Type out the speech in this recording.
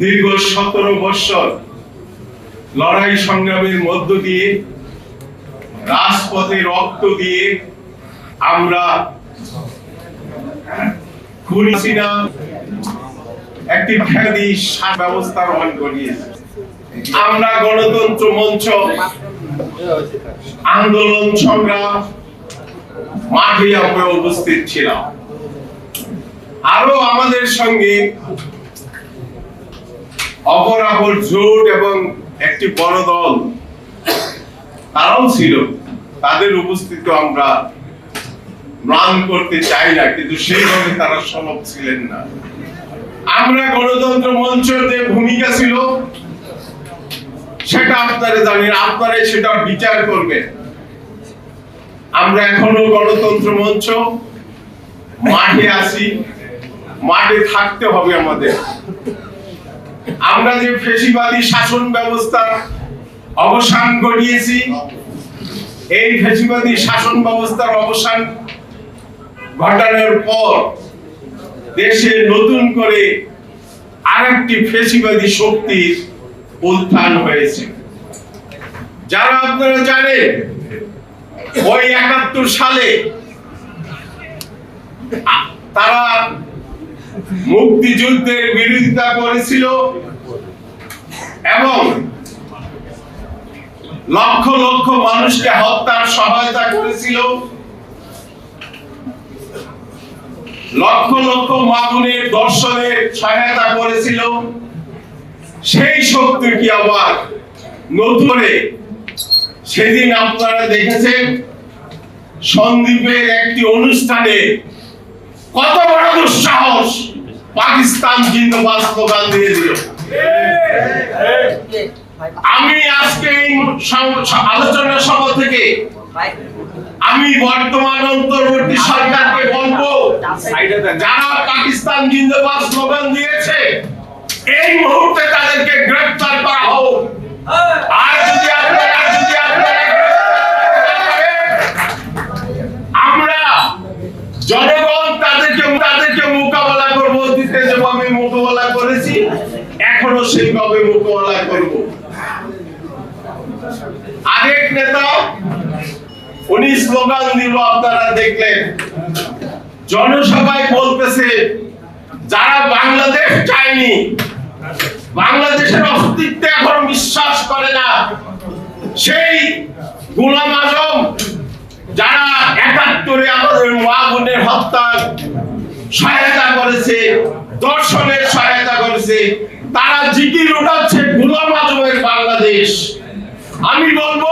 দীর্ঘ 17 বছর লড়াই সংগ্রামের মধ্য দিয়ে রাজপথে রক্ত দিয়ে আমরা খুনি হাসিনা একটি খ্যাতি ব্যবস্থা গ্রহণ করিয়েছি। আমরা গণতন্ত্র মঞ্চ আন্দোলন সংগ্রাম মাঠে আমরা উপস্থিত ছিলাম। আরো আমাদের সঙ্গে অপরাপর জোট এবং একটি বড় দল তারাও ছিল, তাদের উপস্থিতি আমরা ম্লান করতে চাই না, কিন্তু সেইভাবে তারা সম্ভব ছিলেন না। আমরা গণতন্ত্র মঞ্চের যে ভূমিকা ছিল সেটা আপনারা জানেন, আপনারা সেটা বিচার করবেন। আমরা এখনো গণতন্ত্র মঞ্চ মাঠে আছি, মাঠে থাকতে হবে আমাদের। আমরা যে ফ্যাসিবাদী শাসন ব্যবস্থার অবসান ঘটিয়েছি, এই ফ্যাসিবাদী শাসন ব্যবস্থার অবসান ঘটানোর পর দেশে নতুন করে আরেকটি ফ্যাসিবাদী শক্তির উত্থান হয়েছে। যারা আপনারা জানেন ওই ৭১ সালে তারা মুক্তিযুদ্ধের বিরোধিতা করেছিল এবং লক্ষ লক্ষ মানুষকে হত্যার সহায়তা করেছিল, লক্ষ লক্ষ মাগুনের দর্শনের সহায়তা করেছিল। সেই শক্তি কি আবার নতুন? সেদিন আপনারা দেখেছেন সন্দ্বীপের একটি অনুষ্ঠানে কত বড় দুঃসাহস, পাকিস্তান জিন্দাবাদ স্লোগান দিয়ে দিল। আমি আজকে এই আলোচনা সভা থেকে আমি বর্তমান অন্তর্বর্তী সরকারকে বলবো, যারা পাকিস্তান জিন্দাবাদ স্লোগান দিয়েছে এই মুহূর্তে তাদেরকে গ্রেফতার করা হোক। আর যদি আপনারা আমরা জনগণ তাদেরকে মোকাবেলা করবো, দিতে যেভাবে মোকাবেলা করেছি এখনো সেইভাবে মোকাবেলা করব। আরেক নেতা উনি স্লোগান দিল, আপনারা দেখলেন জনসভায় বলতেছে যারা বাংলাদেশ চায়নি, বাংলাদেশের অস্তিত্বে এখন বিশ্বাস করে না, সেই গোলাম আজম যারা ৭১-এ আমাদের মা বোনের হত্যার সহায়তা করেছে, দর্শনের সহায়তা করেছে, তারা জিকির উঠাচ্ছে গোলাম আজমের বাংলাদেশ। আমি বলবো